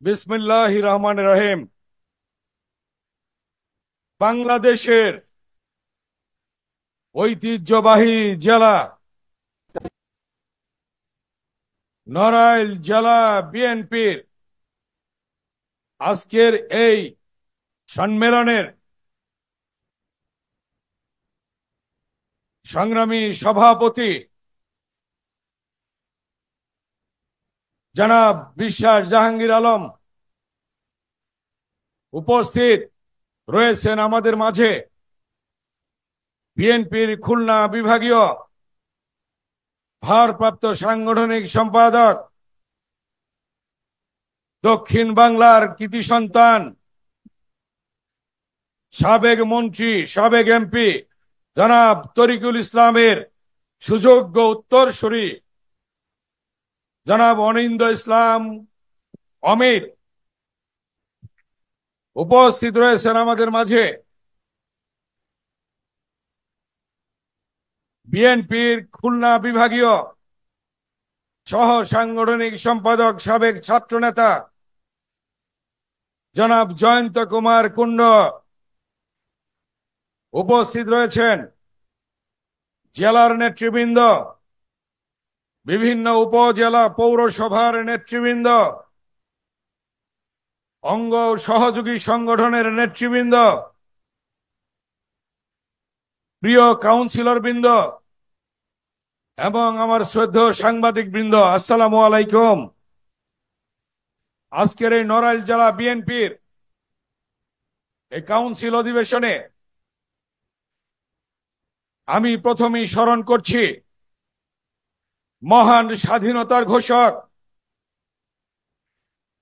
বিসমিল্লাহির রহমানির রহিম। বাংলাদেশের ঐতিহ্যবাহী জেলা নড়াইল জেলা বিএনপির আজকের এই সম্মেলনের সংগ্রামী সভাপতি জনাব বিশ্বাস জাহাঙ্গীর আলম উপস্থিত রয়েছেন আমাদের মাঝে। বিএনপির খুলনা বিভাগীয় ভারপ্রাপ্ত সাংগঠনিক সম্পাদক, দক্ষিণ বাংলার কৃতি সন্তান, সাবেক মন্ত্রী, সাবেক এমপি জনাব তরিকুল ইসলামের সুযোগ্য উত্তরসূরি জনাব অনিন্দ্য ইসলাম অমিত উপস্থিত রয়েছেন আমাদের মাঝে। বিএনপির খুলনা বিভাগীয় সহ সাংগঠনিক সম্পাদক, সাবেক ছাত্র নেতা জনাব জয়ন্ত কুমার কুণ্ড উপস্থিত রয়েছেন। জেলার নেতৃবৃন্দ, বিভিন্ন উপজেলা পৌরসভার নেতৃবৃন্দ, অঙ্গ সহযোগী সংগঠনের নেতৃবৃন্দ, প্রিয় কাউন্সিলর বৃন্দ এবং আমার শ্রদ্ধেয় সাংবাদিক বৃন্দ, আসসালামু আলাইকুম। আজকের এই নড়াইল জেলা বিএনপির এই কাউন্সিল অধিবেশনে আমি প্রথমেই স্মরণ করছি মহান স্বাধীনতার ঘোষক,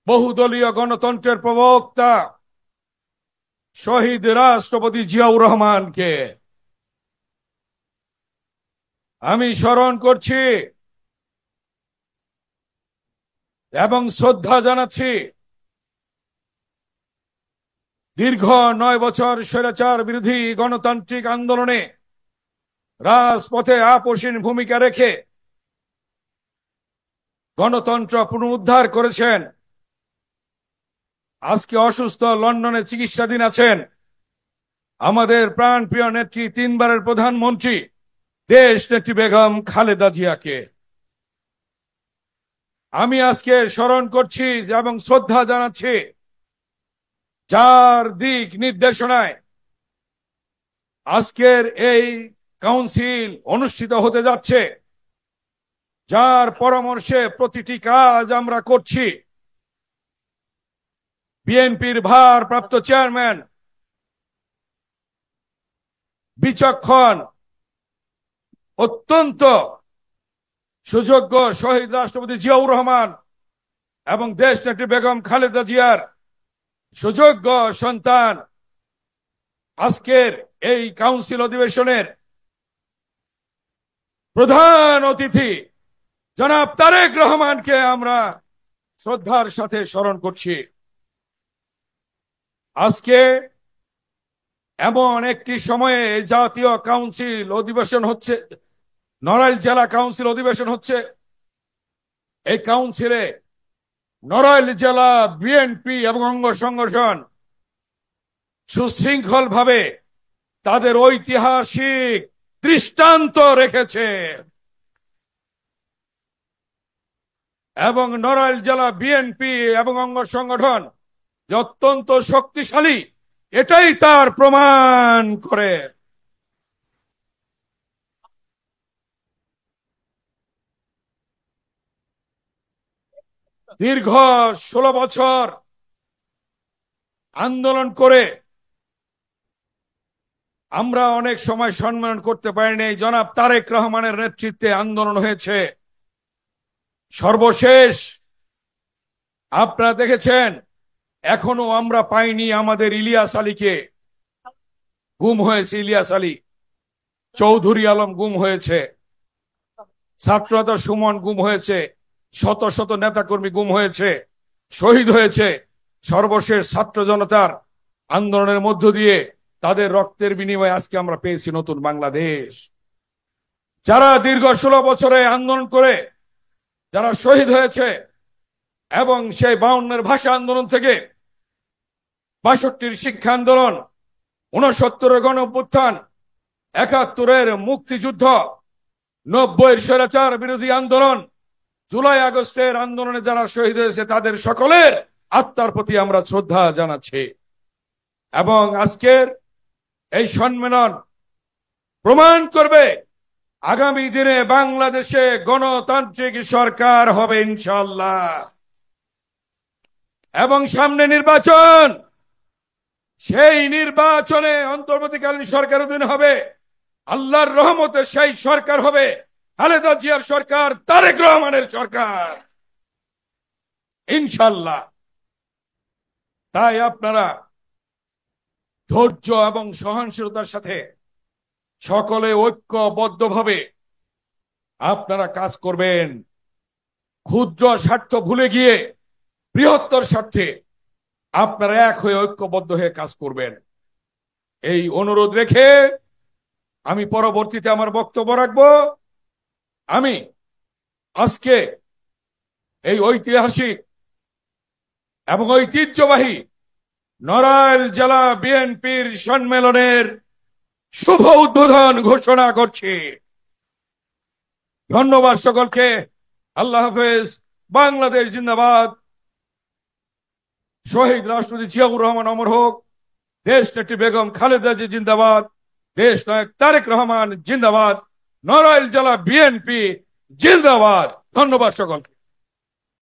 বহুদলীয় গণতন্ত্রের প্রবক্তা শহীদ রাষ্ট্রপতি জিয়াউর রহমানকে। আমি স্মরণ করছি এবং শ্রদ্ধা জানাচ্ছি দীর্ঘ 9 বছর স্বৈরাচার বিরোধী গণতান্ত্রিক আন্দোলনে রাজপথে আপোষহীন ভূমিকা রেখে গণতন্ত্র পুনরুদ্ধার করেছেন। আজকে অসুস্থ, লন্ডনে চিকিৎসাধীন আছেন আমাদের প্রাণপ্রিয় নেত্রী, 3বারের প্রধানমন্ত্রী দেশ নেত্রী বেগম খালেদা জিয়াকে। আমি আজকে স্মরণ করছি এবং শ্রদ্ধা জানাচ্ছি যার দিক নির্দেশনায় আজকের এই কাউন্সিল অনুষ্ঠিত হতে যাচ্ছে, যার পরামর্শে প্রতিটি কাজ আমরা করছি। বিএনপির ভারপ্রাপ্ত চেয়ারম্যান, বিচক্ষণ, অত্যন্ত সুযোগ্য শহীদ রাষ্ট্রপতি জিয়াউর রহমান এবং দেশনেত্রী বেগম খালেদা জিয়ার সুযোগ্য সন্তান আজকের এই কাউন্সিল অধিবেশনের প্রধান অতিথি জনাব তারেক রহমানকে আমরা শ্রদ্ধার সাথে স্মরণ করছি। আজকে এমন একটি সময়ে জাতীয় কাউন্সিল অধিবেশন হচ্ছে, নড়াইল জেলা কাউন্সিল অধিবেশন হচ্ছে। এই কাউন্সিলে নড়াইল জেলা বিএনপি এবং অঙ্গ সংগঠন সুশৃঙ্খল ভাবে তাদের ঐতিহাসিক দৃষ্টান্ত রেখেছে এবং নড়াইল জেলা বিএনপি এবং অঙ্গ সংগঠন যে অত্যন্ত শক্তিশালী, এটাই তার প্রমাণ করে। দীর্ঘ 16 বছর আন্দোলন করে আমরা অনেক সময় সম্মেলন করতে পারিনি। জনাব তারেক রহমানের নেতৃত্বে আন্দোলন হয়েছে। সর্বশেষ আপনারা দেখেছেন, এখনো আমরা পাইনি আমাদের ইলিয়াস আলীকে। গুম হয়েছে ইলিয়াস আলী, চৌধুরী আলম গুম হয়েছে, ছাত্রনেতা সুমন গুম হয়েছে, শত শত নেতাকর্মী গুম হয়েছে, শহীদ হয়েছে। সর্বশেষ ছাত্র জনতার আন্দোলনের মধ্য দিয়ে তাদের রক্তের বিনিময়ে আজকে আমরা পেয়েছি নতুন বাংলাদেশ। যারা দীর্ঘ 16 বছরে আন্দোলন করে যারা শহীদ হয়েছে, এবং সেই 52-এর ভাষা আন্দোলন থেকে 62-র শিক্ষা আন্দোলন, 69-এর গণ অভ্যুত্থান, 71-এর মুক্তিযুদ্ধ, 90-এর স্বৈরাচার বিরোধী আন্দোলন, জুলাই আগস্টের আন্দোলনে যারা শহীদ হয়েছে তাদের সকলের আত্মার প্রতি আমরা শ্রদ্ধা জানাচ্ছি। এবং আজকের এই সম্মেলন প্রমাণ করবে আগামী দিনে বাংলাদেশে গণতান্ত্রিক সরকার হবে ইনশাআল্লাহ। এবং সামনে নির্বাচন, সেই নির্বাচনে অন্তর্বর্তীকালীন সরকার অধীন হবে, আল্লাহর রহমতে সেই সরকার হবে খালেদা জিয়ার সরকার, তারেক রহমানের সরকার ইনশাআল্লাহ। তাই আপনারা ধৈর্য এবং সহনশীলতার সাথে সকলে ঐক্যবদ্ধভাবে আপনারা কাজ করবেন। ক্ষুদ্র স্বার্থ ভুলে গিয়ে বৃহত্তর স্বার্থে আপনারা এক হয়ে ঐক্যবদ্ধ হয়ে কাজ করবেন, এই অনুরোধ রেখে আমি পরবর্তীতে আমার বক্তব্য রাখবো। আমি আজকে এই ঐতিহাসিক এবং ঐতিহ্যবাহী নড়াইল জেলা বিএনপির সম্মেলনের শুভ উদ্বোধন ঘোষণা করছি। ধন্যবাদ সকলকে। আল্লাহ হাফেজ। বাংলাদেশ জিন্দাবাদ। শহীদ রাষ্ট্রপতি জিয়াউর রহমান অমর হোক। দেশ নেত্রী বেগম খালেদা জিয়া জিন্দাবাদ। দেশ নায়ক তারেক রহমান জিন্দাবাদ। নড়াইল জেলা বিএনপি জিন্দাবাদ। ধন্যবাদ সকলকে।